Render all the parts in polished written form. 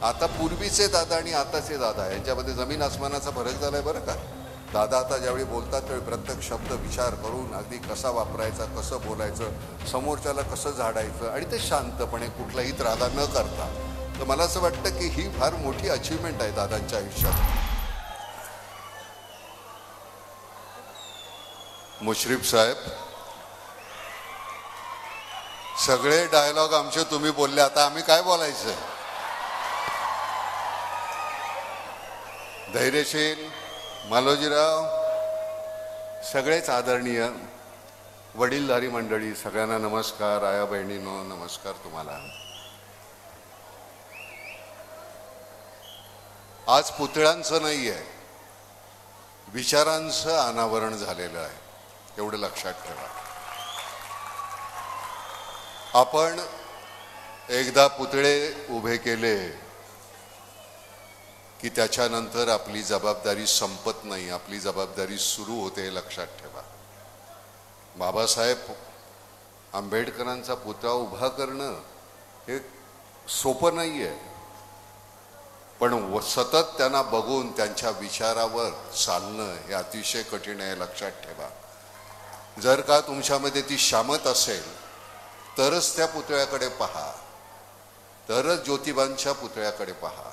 आता पूर्वीचे दादा आणि आताचे दादा यांच्यामध्ये जमीन आसमानाचा फरक झालाय बरं का. दादा आता ज्यावेळी बोलतात त्यावेळी प्रत्येक शब्द विचार करून अगदी कसा वापरायचा, कसं बोलायचं, समोरच्याला कसं झाडायचं आणि ते शांतपणे कुठलाही त्रागा न करता. तर मला असं वाटतं की ही फार मोठी अचीवमेंट आहे दादांच्या आयुष्यात. मुश्रीफ साहेब, सगळे डायलॉग आमचे तुम्ही बोलले, आता आम्ही काय बोलायचं. धैर्यशील मालोजीराव, सगळेच आदरणीय वडीलधारी मंडळी, सगळ्यांना नमस्कार. आया बहिणींनो नमस्कार तुम्हाला. आज पुतळ्यांचं नाही आहे, विचारांचं अनावरण झालेलं आहे, एवढं लक्षात ठेवा. आपण एकदा पुतळे उभे केले की त्याच्यानंतर आपली जबाबदारी संपत नाही, आपली जबाबदारी सुरू होते, हे लक्षात ठेवा. बाबासाहेब आंबेडकरांचा पुतळा उभा करणं हे सोपं नाही आहे, पण सतत त्यांना बघून त्यांच्या विचारावर चालणं हे अतिशय कठीण आहे, लक्षात ठेवा. जर का तुमच्यामध्ये ती शामत असेल तरच त्या पुतळ्याकडे पहा, तरच ज्योतिबांच्या पुतळ्याकडे पहा,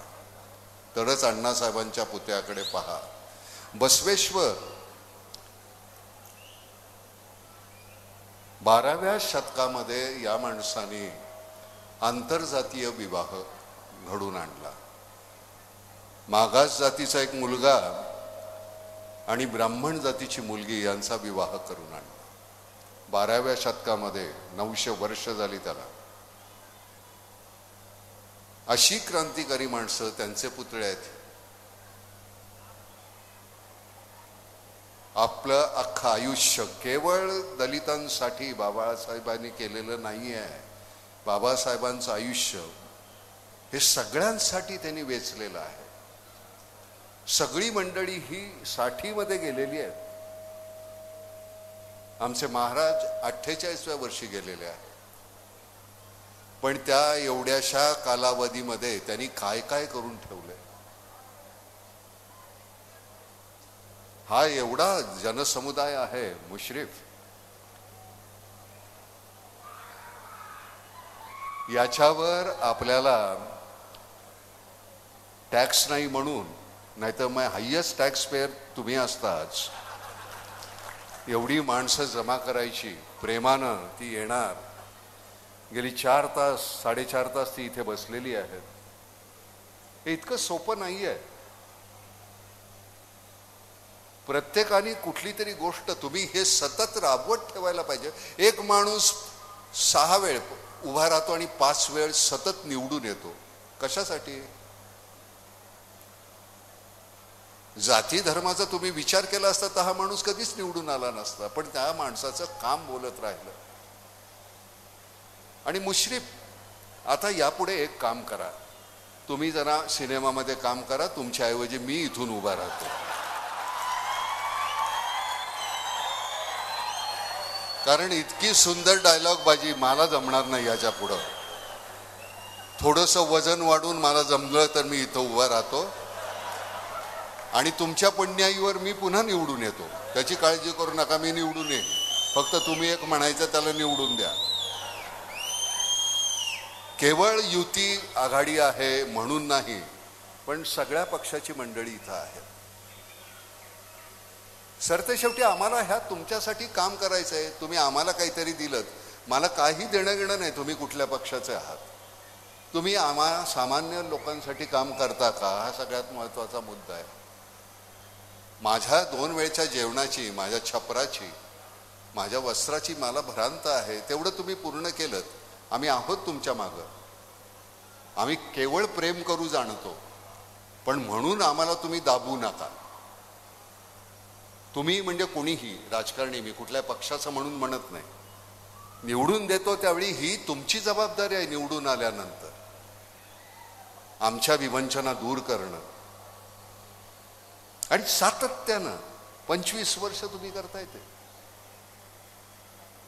तरच अण्णासाहेबांच्या पुतळ्याकडे पहा. बसवेश्वर 12व्या शतकामध्ये या माणसाने आंतरजातीय विवाह घडून आणला. मागास जातीचा एक मुलगा आणि ब्राह्मण जातीची मुलगी यांचा विवाह करून आणला. 12व्या शतकामध्ये 900 वर्ष झाली त्याला. अशी क्रांतिकारी माणसं, त्यांचे पुतळे आहेत. आपलं अख्खं आयुष्य केवळ दलितांसाठी बाबासाहेबांनी केलेलं नाही आहे. बाबासाहेबांचं आयुष्य हे सगळ्यांसाठी त्यांनी वेचलेलं आहे. सगळी मंडळी ही 60मध्ये गेलेली आहेत. आमचे महाराज 48व्या वर्षी गेलेले आहेत. पण त्या एवढ्याशा कालावधीमध्ये त्यांनी काय काय करून ठेवलंय. हा एवढा जनसमुदाय आहे मुश्रीफ, याच्यावर आपल्याला टॅक्स नाही म्हणून, नाहीतर मग हायेस्ट टॅक्स पेअर तुम्ही असताच. एवढी माणसं जमा करायची, प्रेमानं ती येणार. गेली 4 तास 4.5 तास ती इथे बसलेली आहेत. हे इतकं सोपं नाही आहे. प्रत्येकाने कुठली तरी गोष्ट तुम्ही हे सतत राबवत ठेवायला पाहिजे. एक माणूस 6 वेळ उभा राहतो आणि 5 वेळ सतत निवडून येतो. कशासाठी? जाती धर्माचा तुम्ही विचार केला असता तर हा माणूस कधीच निवडून आला नसता. पण त्या माणसाचं काम बोलत राहिलं. आणि मुश्रीफ, आता यापुढे एक काम करा, तुम्ही जरा सिनेमामध्ये काम करा, तुमच्याऐवजी मी इथून उभा राहतो. कारण इतकी सुंदर डायलॉग बाजी मला जमणार नाही याच्या पुढं. थोडंसं वजन वाढून मला जमलं तर मी इथं उभा राहतो आणि तुमच्या पुण्याईवर मी पुन्हा निवडून येतो. त्याची काळजी करू नका, मी निवडून येईन. फक्त तुम्ही एक म्हणायचं, त्याला निवडून द्या. केवळ युती आघाडी आहे म्हणून नाही, पण सगळ्या पक्षाची मंडळी इथं आहे. सरतेशेवटी आम्हाला ह्या तुमच्यासाठी काम करायचं आहे. तुम्ही आम्हाला काहीतरी दिलं, मला काही देणं घेणं नाही तुम्ही कुठल्या पक्षाचे आहात. तुम्ही आम्हा सामान्य लोकांसाठी काम करता का, हा सगळ्यात महत्वाचा मुद्दा आहे. माझ्या 2 वेळच्या जेवणाची, माझ्या छपराची, माझ्या वस्त्राची मला भ्रांत आहे, तेवढं तुम्ही पूर्ण केलं. आम्ही आहोत तुमच्या मागं. आम्ही केवळ प्रेम करू जाणतो, पण म्हणून आम्हाला तुम्ही दाबू नका. तुम्ही म्हणजे कोणीही राजकारणी, मी कुठल्या पक्षाचं म्हणून म्हणत नाही. निवडून देतो त्यावेळी ही तुमची जबाबदारी आहे. निवडून आल्यानंतर आमच्या विवंचना दूर करणं आणि सातत्यानं 25 वर्ष तुम्ही करताय. ते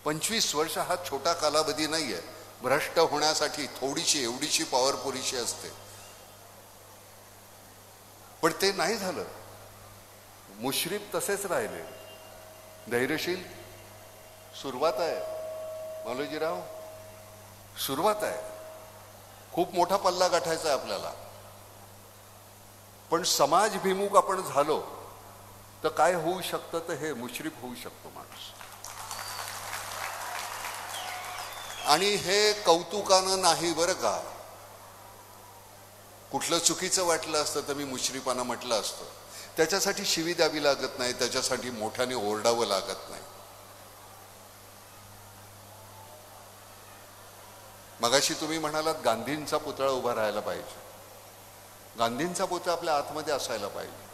25 वर्ष हा छोटा कालावधी नाहीये. भ्रष्ट होण्यासाठी थोडीशी एवढीशी पॉवर पुरीशी असते. पण ते नाही झालं. मुश्रीफ तसेच राहिले. धैर्यशील सुरुवात आहे मालोजीराव, सुरुवात आहे. खूप मोठा पल्ला गाठायचा आहे आपल्याला. पण समाजभिमुख आपण झालो तर काय होऊ शकतं, तर हे मुश्रीफ होऊ शकतो माणूस. आणि हे कौतुकानं नाही बरं का. कुठलं चुकीचं वाटलं असतं तर मी मुश्रीफानं म्हटलं असतं. त्याच्यासाठी शिवी द्यावी लागत नाही, त्याच्यासाठी मोठ्याने ओरडावं लागत नाही. मगाशी तुम्ही म्हणालात गांधींचा पुतळा उभा राहायला पाहिजे. गांधींचा पुतळा आपल्या आतमध्ये असायला पाहिजे.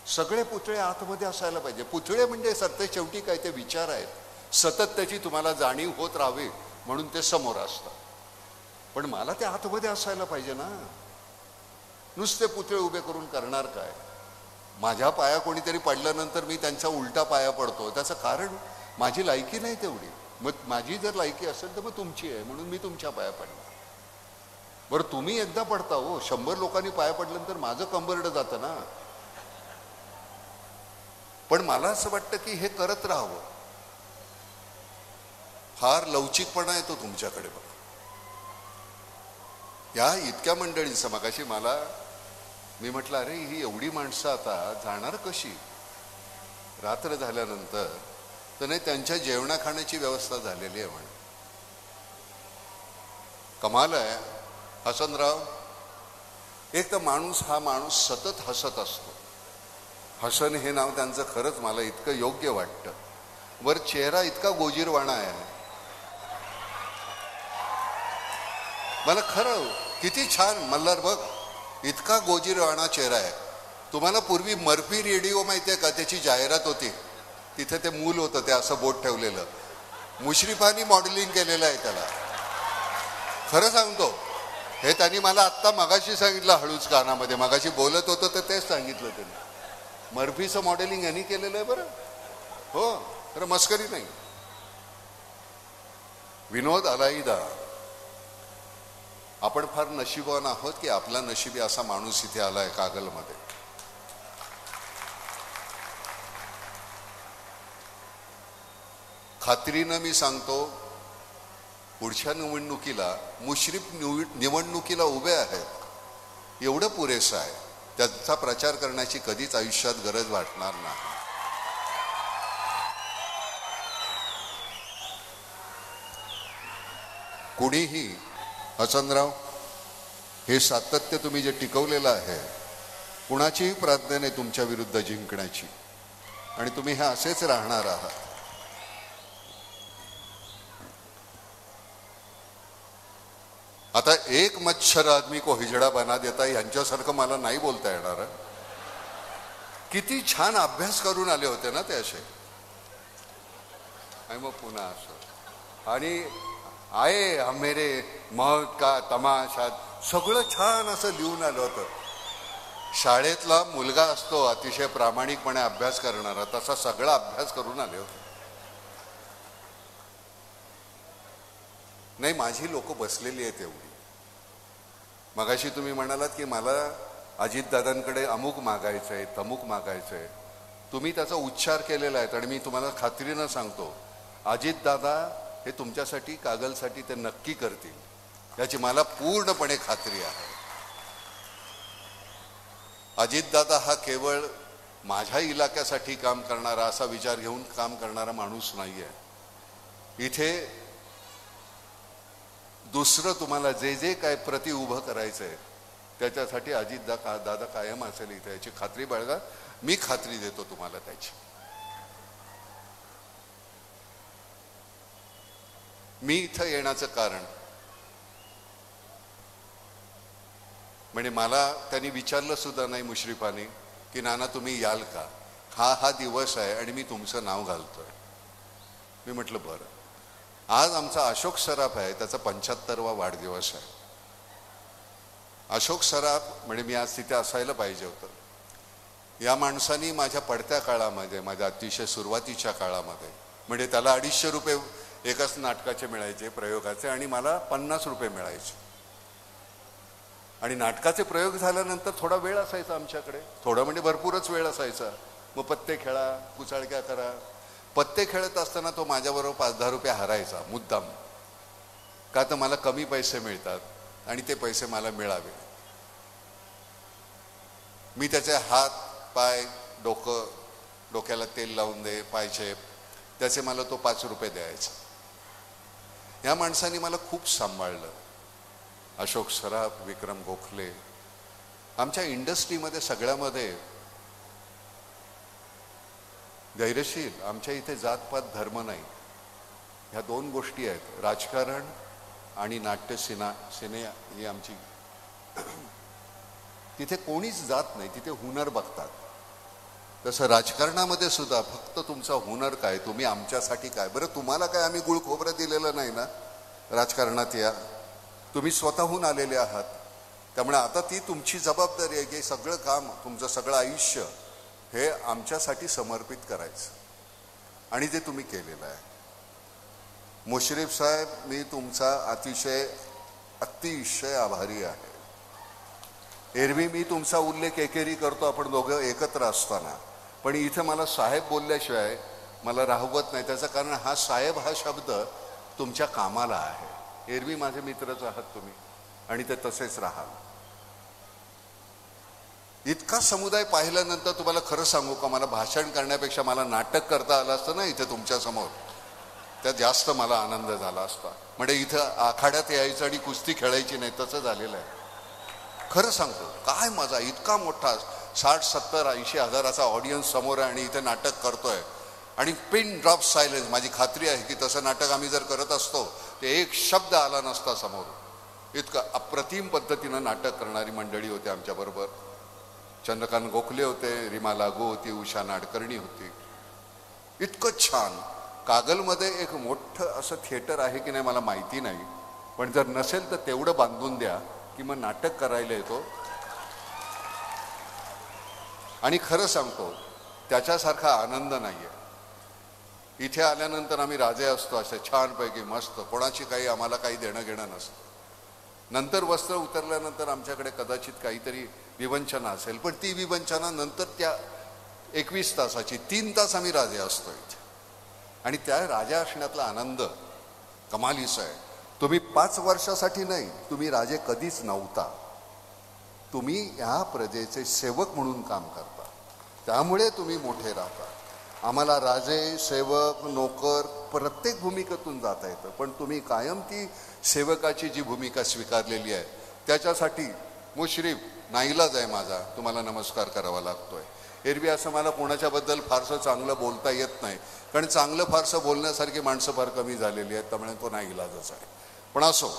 सगळे पुतळे आतमध्ये असायला पाहिजे. पुतळे म्हणजे सत्य शेवटी काय, ते विचार आहेत. सतत त्याची तुम्हाला जाणीव होत राहावी म्हणून ते समोर असतात. पण मला ते आतमध्ये असायला पाहिजे ना. नुसते पुतळे उभे करून करणार काय. माझ्या पाया कोणीतरी पडल्यानंतर मी त्यांचा उलटा पाया पडतो, त्याचं कारण माझी लायकी नाही तेवढी. मग माझी जर लायकी असेल तर मग तुमची आहे म्हणून मी तुमच्या पाया पडणार. बरं तुम्ही एकदा पडता हो, 100 लोकांनी पाया पडल्यानंतर माझं कंबरडं जातं ना. पण मला असं वाटतं की हे करत राहावं. फार लवचिकपणा येतो तुमच्याकडे बघा. या इतक्या मंडळींचं मगाशी मी म्हटलं अरे ही एवढी माणसं आता जाणार कशी रात्र झाल्यानंतर. तर नाही, त्यांच्या जेवणा खाण्याची व्यवस्था झालेली आहे म्हणे. कमाल आहे हसनराव. एक तर हा माणूस सतत हसत असतो. हसन हे नाव त्यांचं खरंच मला इतकं योग्य वाटतं. वर चेहरा इतका गोजीरवाणा आहे. मला खरं किती छान मल्हार बघ, इतका गोजीरवाणा चेहरा आहे. तुम्हाला पूर्वी मर्फी रेडिओ माहितीये का, त्याची जाहिरात होती. तिथे ते मूल होतं, ते असं बोट ठेवलेलं. मुश्रीफांनी मॉडेलिंग केलेलं आहे त्याला. खरं सांगतो, हे त्यांनी मला आत्ता मगाशी सांगितलं हळूच कानामध्ये. मगाशी बोलत होतं तर तेच सांगितलं त्यांनी. मर्फीचं मॉडेलिंग यांनी केलेलं आहे बरं. हो खरं, मस्करी नाही. विनोद अलाईदा, आपण फार नशिबवान आहोत की आपला नशिबी असा माणूस इथे आलाय कागलमध्ये. खात्रीनं मी सांगतो, पुढच्या निवडणुकीला मुश्रीफ निवडणुकीला उभे आहेत एवढं पुरेसं आहे. त्यांचा प्रचार करण्याची कधीच आयुष्यात गरज वाटणार नाही. कुणीही हसनराव, हे सातत्य तुम्ही जे टिकवलेलं आहे, कुणाचीही प्रार्थना नाही तुमच्या विरुद्ध जिंकण्याची. आणि तुम्ही हे असेच राहणार आहात. आता एक मच्छर आदमी को हिजडा बना देता, यांच्यासारखं मला नाही बोलता येणार. किती छान अभ्यास करून आले होते ना ते असे. आणि मग पुन्हा असं आणि आये मेरे मौत का तमाशा, सगळं छान असं लिहून आलं होतं. शाळेतला मुलगा असतो अतिशय प्रामाणिकपणे अभ्यास करणारा, तसा सगळा अभ्यास करून आले होते. नाही, माझी लोक बसलेली आहेत एवढी. मगाशी तुम्ही म्हणालात की मला अजितदादांकडे अमुक मागायचंय, तमुक मागायचंय. तुम्ही त्याचा उच्चार केलेला आहे आणि मी तुम्हाला खात्रीनं सांगतो, अजितदादा हे तुमच्यासाठी, कागलसाठी ते नक्की करतील, याची मला पूर्णपणे खात्री आहे. अजितदादा हा केवळ माझ्या इलाक्यासाठी काम करणारा, असा विचार घेऊन काम करणारा माणूस नाहीये. इथे दुसरं तुम्हाला जे जे काय प्रति उभं करायचंय त्याच्यासाठी अजितदादा कायम असेल इथे, याची खात्री बाळगा. मी खात्री देतो तुम्हाला त्याची. मी इथं येण्याचं कारण म्हणजे मला त्यांनी विचारलं सुद्धा नाही मुश्रीफांनी की नाना तुम्ही याल का, हा दिवस आहे आणि मी तुमचं नाव घालतोय. मी म्हटलं बरं. आज आमचा अशोक सराफ आहे, त्याचा 75वा वाढदिवस आहे. अशोक सराफ म्हणजे मी आज तिथे असायला पाहिजे होतं. या माणसानी माझ्या पडत्या काळामध्ये, माझ्या अतिशय सुरुवातीच्या काळामध्ये, म्हणजे त्याला 250 रुपये एकाच नाटकाचे मिळायचे प्रयोगाचे आणि मला 50 रुपये मिळायचे. आणि नाटकाचे प्रयोग झाल्यानंतर थोडा वेळ असायचा आमच्याकडे, थोडा म्हणजे भरपूरच वेळ असायचा. मग पत्ते खेळा, कुचाळक्या करा. पत्ते खेळत असताना तो माझ्याबरोबर 5-10 रुपये हरायचा मुद्दाम, का तर मला कमी पैसे मिळतात आणि ते पैसे मला मिळावे. मी त्याचे हात पाय डोक्याला तेल लावून दे, पायचेप, त्याचे मला तो 5 रुपये द्यायचा. या माणसांनी मला खूप सांभाळलं. अशोक सराफ, विक्रम गोखले, आमच्या इंडस्ट्रीमध्ये सगळ्यामध्ये धैर्यशील. आमच्या इथे जातपात धर्म नाही, ह्या 2 गोष्टी आहेत, राजकारण आणि नाट्य सिने ही आमची. तिथे कोणीच जात नाही, तिथे हुनर बघतात. तसं राजकारणामध्ये सुद्धा फक्त तुमचा हुनर काय, तुम्ही आमच्यासाठी काय. बरं, तुम्हाला काय आम्ही गुळ खोबरं दिलेलं नाही ना राजकारणात. या तुम्ही स्वतःहून आलेले आहात, त्यामुळे आता ती तुमची जबाबदारी आहे की सगळं काम, तुमचं सगळं आयुष्य हे आमच्यासाठी समर्पित करायचं, आणि ते तुम्ही केलेलं आहे. मुश्रीफ साहेब, मी तुमचा अतिशय आभारी आहे. एरवी मी तुमचा उल्लेख एकेरी करतो आपण दोघं एकत्र असताना, पण इथे मला साहेब बोलल्याशिवाय मला राहवत नाही. त्याचं कारण हा साहेब हा शब्द तुमच्या कामाला आहे. एरवी माझे मित्रच आहात तुम्ही, आणि ते तसेच राहाल. इतका समुदाय पाहिल्यानंतर तुम्हाला खरं सांगू का, मला भाषण करण्यापेक्षा मला नाटक करता आलं असतं ना इथे तुमच्या समोर, त्यात जास्त मला आनंद झाला असता. म्हणजे इथं आखाड्यात यायचं आणि कुस्ती खेळायची नाही, तसं झालेलं आहे. खरं सांगतो, काय मजा. इतका मोठा 60-70-80 हजाराचा ऑडियन्स समोर आहे आणि इथे नाटक करतोय, आणि पिन ड्रॉप सायलेन्स. माझी खात्री आहे की तसं नाटक आम्ही जर करत असतो ते एक शब्द आला नसता समोर. इतकं अप्रतिम पद्धतीनं नाटक करणारी मंडळी होती आमच्याबरोबर. चंद्रकांत गोखले होते, रीमा लागू होती, उषा नाडकर्णी होती. इतकं छान. कागलमध्ये एक मोठं असं थिएटर आहे की नाही मला माहिती नाही, पण जर नसेल तर तेवढं बांधून द्या की मग नाटक करायला येतो. आणि खरं सांगतो, त्याच्यासारखा आनंद नाहीये. इथे आल्यानंतर आम्ही राजे असतो असे छानपैकी मस्त, कोणाची काही आम्हाला काही देणं घेणं नसतं. नंतर वस्त्र उतरल्यानंतर आमच्याकडे कदाचित काहीतरी विवंचना असेल, पण ती विवंचना नंतर त्या 21 तासाची 3 तास आम्ही राजे असतो इथे. आणि त्या राजा असण्यातला आनंद कमालीचा आहे. तुम्ही 5 वर्षासाठी नाही, तुम्ही राजे कधीच नव्हता. तुम्ही ह्या प्रजेचे सेवक म्हणून काम करता, त्यामुळे तुम्ही मोठे राहता. आम्हाला राजे, सेवक, नोकर प्रत्येक भूमिकेतून जाता येतं, पण तुम्ही कायम ती सेवकाची जी भूमिका स्वीकारलेली आहे त्याच्यासाठी मुश्रीफ नाईलाज आहे माझा, तुम्हाला नमस्कार करावा लागतोय. एरवी असं मला कोणाच्याबद्दल फारसं चांगलं बोलता येत नाही, कारण चांगलं फारसं बोलण्यासारखी माणसं फार कमी झालेली आहेत, त्यामुळे तो नाईलाजच आहे. पण असो,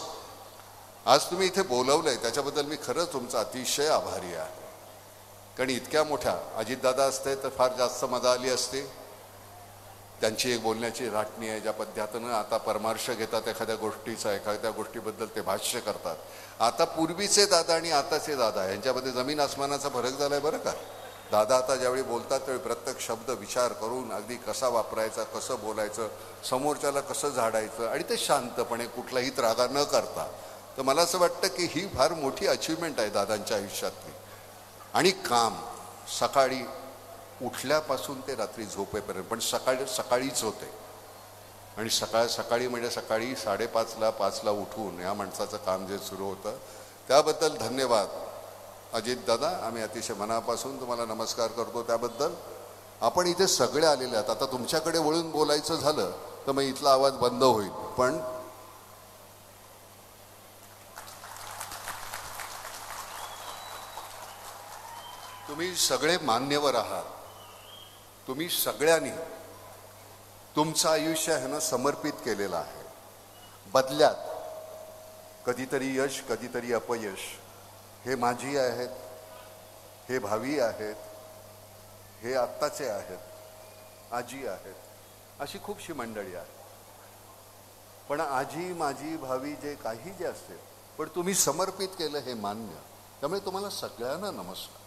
आज तुम्ही इथे बोलवलंय त्याच्याबद्दल मी खरंच तुमचा अतिशय आभारी आहे. कारण इतक्या मोठ्या अजितदादा असते तर फार जास्त मजा आली असते. त्यांची एक बोलण्याची राटणी आहे, ज्या पद्धतीनं आता परामर्श घेतात एखाद्या गोष्टीचा, एखाद्या गोष्टीबद्दल ते भाष्य करतात. आता पूर्वीचे दादा आणि आताचे दादा यांच्यामध्ये जमीन आसमानाचा फरक झालाय बरं का. दादा आता ज्यावेळी बोलतात त्यावेळी प्रत्येक शब्द विचार करून अगदी कसा वापरायचा, कसं बोलायचं, समोरच्याला कसं झाडायचं, आणि ते शांतपणे कुठलाही त्रागा न करता. तर मला असं वाटतं की ही फार मोठी अचिव्हमेंट आहे दादांच्या आयुष्यातली. आणि काम सकाळी उठल्यापासून ते रात्री झोपेपर्यंत, पण सकाळीच होते. आणि सकाळी म्हणजे सकाळी 5:30ला 5ला उठून या माणसाचं काम जे सुरू होतं त्याबद्दल धन्यवाद अजितदादा. आम्ही अतिशय मनापासून तुम्हाला नमस्कार करतो त्याबद्दल. आपण इथे सगळे आलेले आहात. आता तुमच्याकडे वळून बोलायचं झालं तर मग इथला आवाज बंद होईल, पण तुम्ही सगळे मान्यवर आहात. तुम्ही सगळ्यांनी तुमचं आयुष्य ह्यानं समर्पित केलेलं आहे. बदल्यात कधीतरी यश, कधीतरी अपयश. हे माझी आहेत, हे भावी आहेत, हे आत्ताचे आहेत, आजी आहेत, अशी खूपशी मंडळी आहेत. पण आजी, माझी, भावी जे काही जे असते, पण तुम्ही समर्पित केलं हे मान्य. त्यामुळे तुम्हाला सगळ्यांना नमस्कार.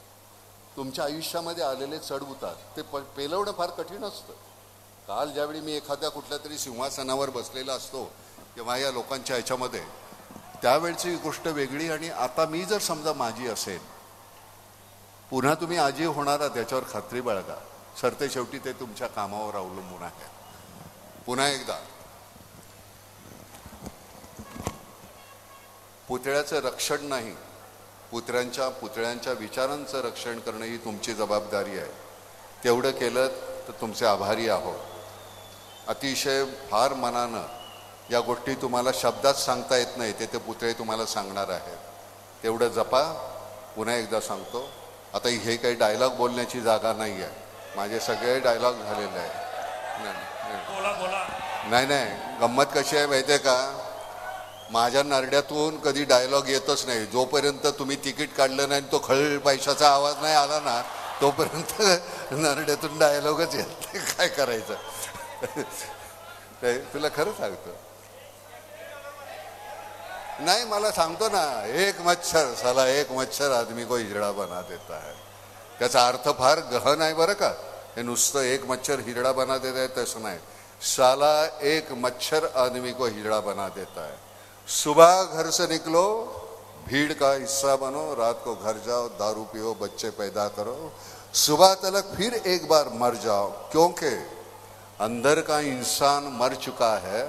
तुमच्या आयुष्यामध्ये आलेले चढउतार ते पेलवणं फार कठीण असतं. काल ज्यावेळी मी एखाद्या कुठल्या तरी सिंहासनावर बसलेला असतो तेव्हा या लोकांच्या ह्याच्यामध्ये त्यावेळची गोष्ट वेगळी. आणि आता मी जर समजा माझी असेल, पुन्हा तुम्ही आजी होणार आहात याच्यावर खात्री बाळगा. सरते शेवटी ते तुमच्या कामावर अवलंबून आहे. पुन्हा एकदा पुतळ्याचं रक्षण नाही, पुतळ्यांच्या विचारांचं रक्षण करणं ही तुमची जबाबदारी आहे. तेवढं केलं तर तुमचे आभारी आहोत. अतिशय फार मनानं या गोष्टी तुम्हाला शब्दात सांगता येत नाही, ते पुतळे तुम्हाला सांगणार आहेत. तेवढं जपा. पुन्हा एकदा सांगतो, आता हे काही डायलॉग बोलण्याची जागा नाही आहे. माझे सगळे डायलॉग झालेले आहे. नाही, गंमत कशी आहे माहिती आहे का, माझ्या नरड्यातून कधी डायलॉग येतच नाही. जोपर्यंत तुम्ही तिकीट काढलं नाही, तो खळ पैशाचा आवाज नाही आला ना, तोपर्यंत नरड्यातून डायलॉगच येत नाही. काय करायचं तुला खरं सांगतो. नाही, मला सांगतो ना, एक मच्छर साला एक मच्छर आदमी को हिजड़ा बना देता है. त्याचा अर्थ फार गहन आहे बरं का. हे नुसतं एक मच्छर हिजड़ा बना देता है तसं नाही. साला एक मच्छर आदमी को हिजड़ा बना देता है. सुबह घर से निकलो, भीड़ का हिस्सा बनो, रात को घर जाओ, दारू पियो, बच्चे पैदा करो, सुबह तलक फिर एक बार मर जाओ, क्योंकि अंदर का इंसान मर चुका है,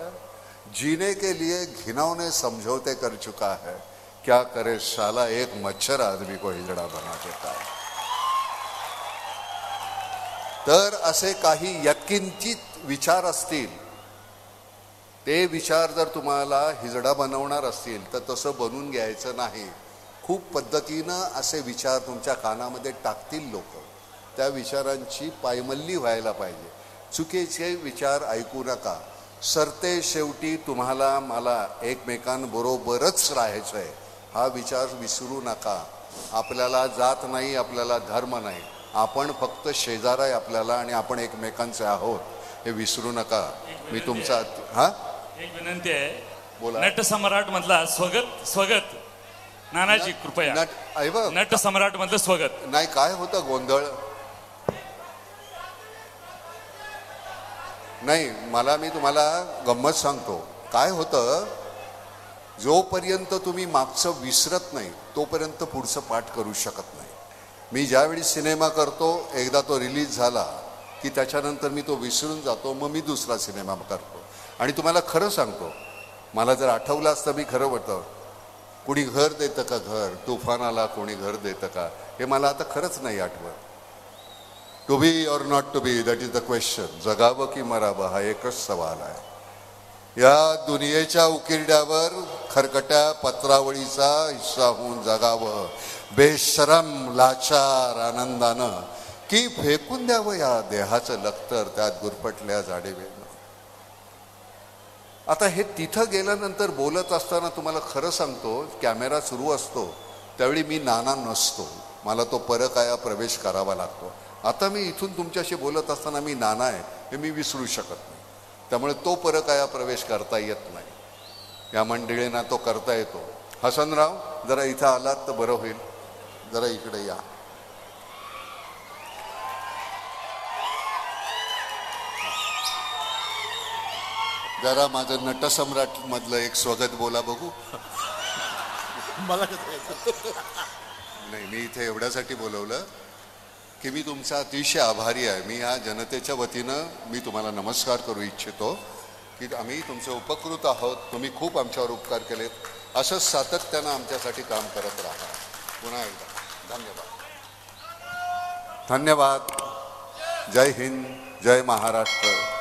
जीने के लिए घिनौने समझौते कर चुका है. क्या करे साला एक मच्छर आदमी को हिजड़ा बना देता है. तर असे काही यत्किंचित विचार असतील, ते विचार जर तुम्हाला हिजडा बनवणार असतील तर तसं बनवून घ्यायचं नाही. खूप पद्धतीनं असे विचार तुमच्या कानामध्ये टाकतील लोक. त्या विचारांची पायमल्ली व्हायला पाहिजे. चुकीचे विचार ऐकू नका. सरते शेवटी तुम्हाला मला एकमेकांबरोबरच राहायचं आहे, हा विचार विसरू नका. आपल्याला जात नाही, आपल्याला धर्म नाही, आपण फक्त शेजार आहे आपल्याला, आणि आपण एकमेकांचे आहोत, हे विसरू नका. मी तुमचा एक विनंती आहे. बोला. नट सम्राट मधला स्वगत नानाजी कृपया. नट सम्राट मधलं स्वगत नाही. काय होतं गोंधळ नाही. मी तुम्हाला गंमत सांगतो. काय होतं, जोपर्यंत तुम्ही मागचं विसरत नाही तोपर्यंत पुढचं पाठ करू शकत नाही. मी ज्यावेळी सिनेमा करतो, एकदा तो रिलीज झाला की त्याच्यानंतर मी तो विसरून जातो. मग मी दुसरा सिनेमा करतो. आणि तुम्हाला खरं सांगतो, मला जर आठवलं असतं, मी खरं वाटतं, कुणी घर देतं का घर, तुफान आला कोणी घर देतं का, हे मला आता खरंच नाही आठवत. To be or not to be, that is the question. जगावं की मरावं हा एकच सवाल आहे. या दुनियेच्या उकिरड्यावर खरकट्या पत्रावळीचा हिस्सा होऊन जगावं, बेशरम लाचार आनंदानं, की फेकून द्यावं या देहाचं लखतर त्यात गुरफटल्या जाडेवेनं. आता हे तिथं गेल्यानंतर बोलत असताना तुम्हाला खरं सांगतो, कॅमेरा सुरू असतो त्यावेळी मी नाना नसतो, मला तो परकाया प्रवेश करावा लागतो. आता मी इथून तुमच्याशी बोलत असताना मी नाना आहे हे मी विसरू शकत नाही. त्यामुळे तो परकाया प्रवेश करता येत नाही. या मंडळींना तो करता येतो. हसनराव, जरा इथं आलात तर बरं होईल. जरा इकडे या. जरा माझं नटसम्राट मधलं एक स्वगत बोला बघू. मला नाही, मी इथे एवढ्यासाठी बोलवलं की मी तुमचा अतिशय आभारी आहे. मी या जनतेच्या वतीनं मी तुम्हाला नमस्कार करू इच्छितो की आम्ही तुमचे उपकृत आहोत. तुम्ही खूप आमच्यावर उपकार केलेत. असंच सातत्यानं आमच्यासाठी काम करत राहा. पुन्हा एकदा धन्यवाद. धन्यवाद. जय हिंद, जय महाराष्ट्र.